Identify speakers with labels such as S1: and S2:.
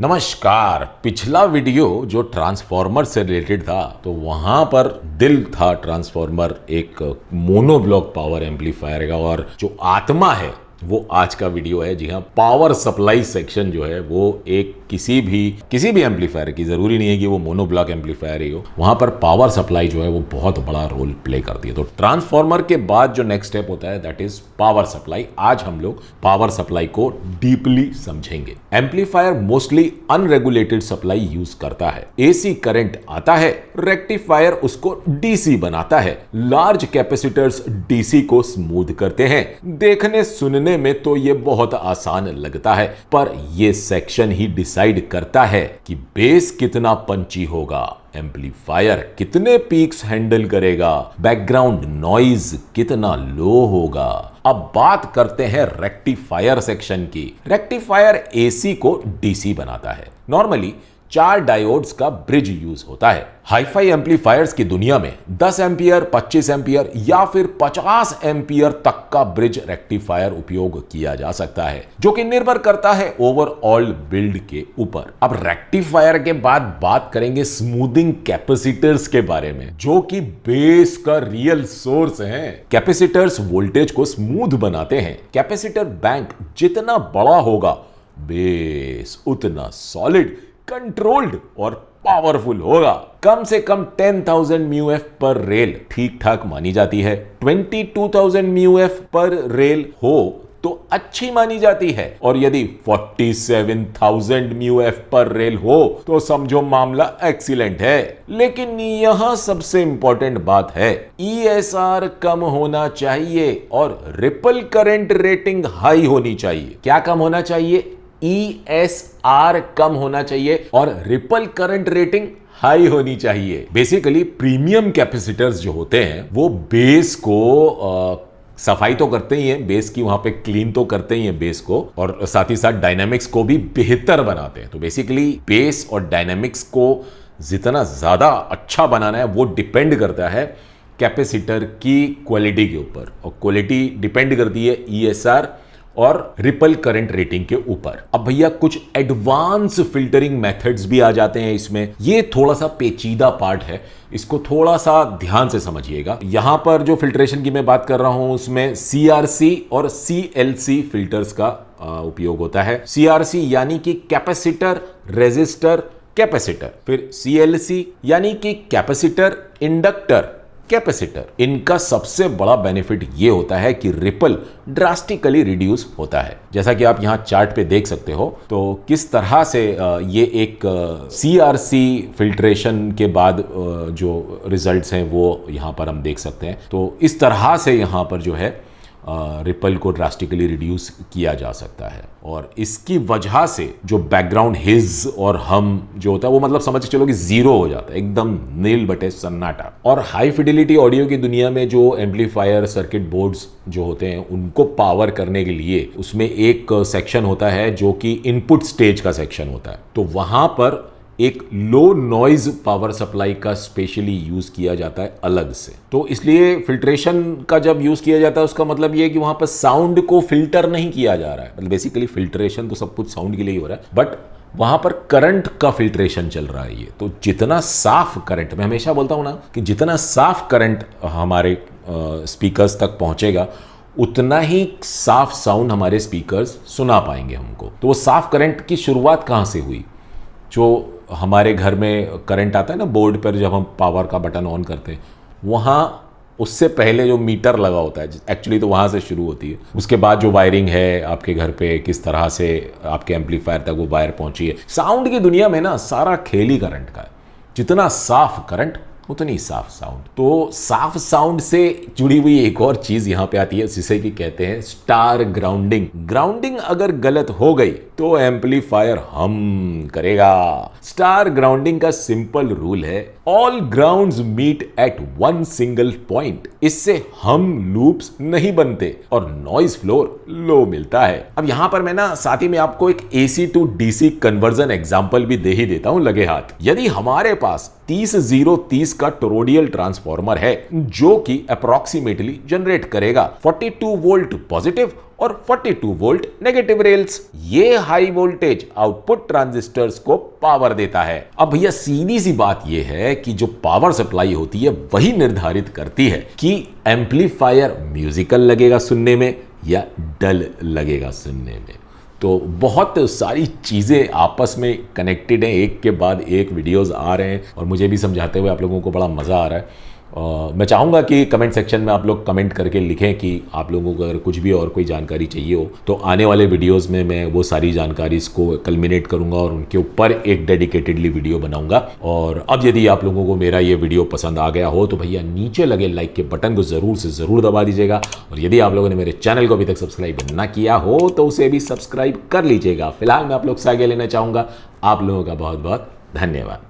S1: नमस्कार। पिछला वीडियो जो ट्रांसफॉर्मर से रिलेटेड था तो वहां पर दिल था ट्रांसफॉर्मर एक मोनोब्लॉक पावर एम्पलीफायर का, और जो आत्मा है वो आज का वीडियो है। जी हाँ, पावर सप्लाई सेक्शन जो है वो एक किसी भी एम्पलीफायर की, जरूरी नहीं है कि वो मोनोब्लॉक एम्पलीफायर ही हो, वहां पर पावर सप्लाई जो है वो बहुत बड़ा रोल प्ले करती है। तो ट्रांसफॉर्मर के बाद जो नेक्स्ट स्टेप होता है दैट इज पावर सप्लाई। आज हम लोग पावर सप्लाई को डीपली समझेंगे। Amplifier mostly unregulated supply use करता है। एसी करंट आता है, रेक्टिफायर उसको डीसी बनाता है। लार्ज कैपेसिटर्स डीसी को स्मूथ करते हैं। देखने सुनने में तो ये बहुत आसान लगता है, पर ये सेक्शन ही डिसाइड करता है कि बेस कितना पंची होगा, एम्पलीफायर कितने पीक्स हैंडल करेगा, बैकग्राउंड नॉइज कितना लो होगा। अब बात करते हैं रेक्टिफायर सेक्शन की। रेक्टिफायर एसी को डीसी बनाता है। नॉर्मली 4 डायोड्स का ब्रिज यूज होता है। हाईफाई एम्पलीफायर्स की दुनिया में 10 एम्पियर, 25 एम्पियर या फिर 50 एम्पियर तक का ब्रिज रेक्टिफायर उपयोग किया जा सकता है, जो कि निर्भर करता है ओवरऑल बिल्ड के ऊपर। अब रेक्टिफायर के बाद बात करेंगे स्मूथिंग कैपेसिटर्स के बारे में, जो कि बेस का रियल सोर्स है। कैपेसिटर्स वोल्टेज को स्मूथ बनाते हैं। कैपेसिटर बैंक जितना बड़ा होगा, बेस उतना सॉलिड, कंट्रोल्ड और पावरफुल होगा। कम से कम 10,000 म्यूएफ पर रेल ठीक ठाक मानी जाती है। 22,000 म्यूएफ पर रेल हो तो अच्छी मानी जाती है, और यदि 47,000 म्यूएफ पर रेल हो तो समझो मामला एक्सीलेंट है। लेकिन यहां सबसे इंपॉर्टेंट बात है, ईएसआर कम होना चाहिए और रिपल करंट रेटिंग हाई होनी चाहिए। क्या कम होना चाहिए? ESR कम होना चाहिए और रिपल करंट रेटिंग हाई होनी चाहिए। बेसिकली प्रीमियम कैपेसिटर्स जो होते हैं वो बेस को सफाई तो करते ही हैं, बेस की वहां पे क्लीन तो करते ही हैं बेस को, और साथ ही साथ डायनामिक्स को भी बेहतर बनाते हैं। तो बेसिकली बेस और डायनामिक्स को जितना ज्यादा अच्छा बनाना है वो डिपेंड करता है कैपेसिटर की क्वालिटी के ऊपर, और क्वालिटी डिपेंड करती है ESR और रिपल करंट रेटिंग के ऊपर। अब भैया कुछ एडवांस फिल्टरिंग मेथड्स भी आ जाते हैं इसमें। ये थोड़ा सा पेचीदा पार्ट है, इसको थोड़ा सा ध्यान से समझिएगा। यहां पर जो फिल्ट्रेशन की मैं बात कर रहा हूं उसमें CRC और CLC फिल्टर्स का उपयोग होता है। CRC यानी कि कैपेसिटर रेजिस्टर कैपेसिटर, फिर CLC यानी कि कैपेसिटर इंडक्टर कैपेसिटर। इनका सबसे बड़ा बेनिफिट यह होता है कि रिपल ड्रास्टिकली रिड्यूस होता है। जैसा कि आप यहां चार्ट पे देख सकते हो, तो किस तरह से ये एक CRC फिल्ट्रेशन के बाद जो रिजल्ट्स हैं वो यहां पर हम देख सकते हैं। तो इस तरह से यहां पर जो है रिपल को ड्रास्टिकली रिड्यूस किया जा सकता है, और इसकी वजह से जो बैकग्राउंड हिज और हम जो होता है वो मतलब समझ चलो कि जीरो हो जाता है, एकदम नील बटे सन्नाटा। और हाई फिडिलिटी ऑडियो की दुनिया में जो एम्पलीफायर सर्किट बोर्ड्स जो होते हैं उनको पावर करने के लिए उसमें एक सेक्शन होता है जो कि इनपुट स्टेज का सेक्शन होता है। तो वहां पर एक लो नॉइज पावर सप्लाई का स्पेशली यूज किया जाता है अलग से। तो इसलिए फिल्ट्रेशन का जब यूज किया जाता है उसका मतलब ये है कि वहां पर साउंड को फिल्टर नहीं किया जा रहा है। मतलब बेसिकली फिल्ट्रेशन तो सब कुछ साउंड के लिए ही हो रहा है, बट वहां पर करंट का फिल्ट्रेशन चल रहा है। ये तो जितना साफ करंट, मैं हमेशा बोलता हूं ना कि जितना साफ करंट हमारे स्पीकर्स तक पहुंचेगा उतना ही साफ साउंड हमारे स्पीकर्स सुना पाएंगे हमको। तो वो साफ करंट की शुरुआत कहां से हुई? जो हमारे घर में करंट आता है ना बोर्ड पर, जब हम पावर का बटन ऑन करते हैं, वहाँ उससे पहले जो मीटर लगा होता है एक्चुअली तो वहाँ से शुरू होती है। उसके बाद जो वायरिंग है आपके घर पे, किस तरह से आपके एम्पलीफायर तक वो वायर पहुंची है। साउंड की दुनिया में ना सारा खेल ही करंट का है। जितना साफ करंट उतनी साफ साउंड। तो साफ साउंड से जुड़ी हुई एक और चीज यहां पे आती है जिसे कि कहते हैं स्टार ग्राउंडिंग। ग्राउंडिंग अगर गलत हो गई तो एम्पलीफायर हम करेगा। स्टार ग्राउंडिंग का सिंपल रूल है, all grounds meet at one single point. इससे हम लूप्स नहीं बनते और नॉइज फ्लोर लो मिलता है। अब यहां पर मैं ना साथ ही में आपको एक AC to DC conversion example भी दे ही देता हूं लगे हाथ। यदि हमारे पास 30-0-30 का टोरोडियल ट्रांसफार्मर है जो कि अप्रोक्सीमेटली जनरेट करेगा 42 वोल्ट पॉजिटिव और 42 वोल्ट नेगेटिव रेल्स। ये हाई वोल्टेज आउटपुट ट्रांजिस्टर्स को पावर देता है। अब भैया सीधी सी बात यह है कि जो पावर सप्लाई होती है वही निर्धारित करती है कि एम्पलीफायर म्यूजिकल लगेगा सुनने में या डल लगेगा सुनने में। तो बहुत सारी चीज़ें आपस में कनेक्टेड हैं, एक के बाद एक वीडियोस आ रहे हैं और मुझे भी समझाते हुए आप लोगों को बड़ा मज़ा आ रहा है। मैं चाहूँगा कि कमेंट सेक्शन में आप लोग कमेंट करके लिखें कि आप लोगों को अगर कुछ भी और कोई जानकारी चाहिए हो तो आने वाले वीडियोस में मैं वो सारी जानकारी इसको कल्मिनेट करूँगा और उनके ऊपर एक डेडिकेटेडली वीडियो बनाऊँगा। और अब यदि आप लोगों को मेरा ये वीडियो पसंद आ गया हो तो भैया नीचे लगे लाइक के बटन को ज़रूर से ज़रूर दबा दीजिएगा। और यदि आप लोगों ने मेरे चैनल को अभी तक सब्सक्राइब ना किया हो तो उसे भी सब्सक्राइब कर लीजिएगा। फिलहाल मैं आप लोग से आगे लेना चाहूँगा। आप लोगों का बहुत बहुत धन्यवाद।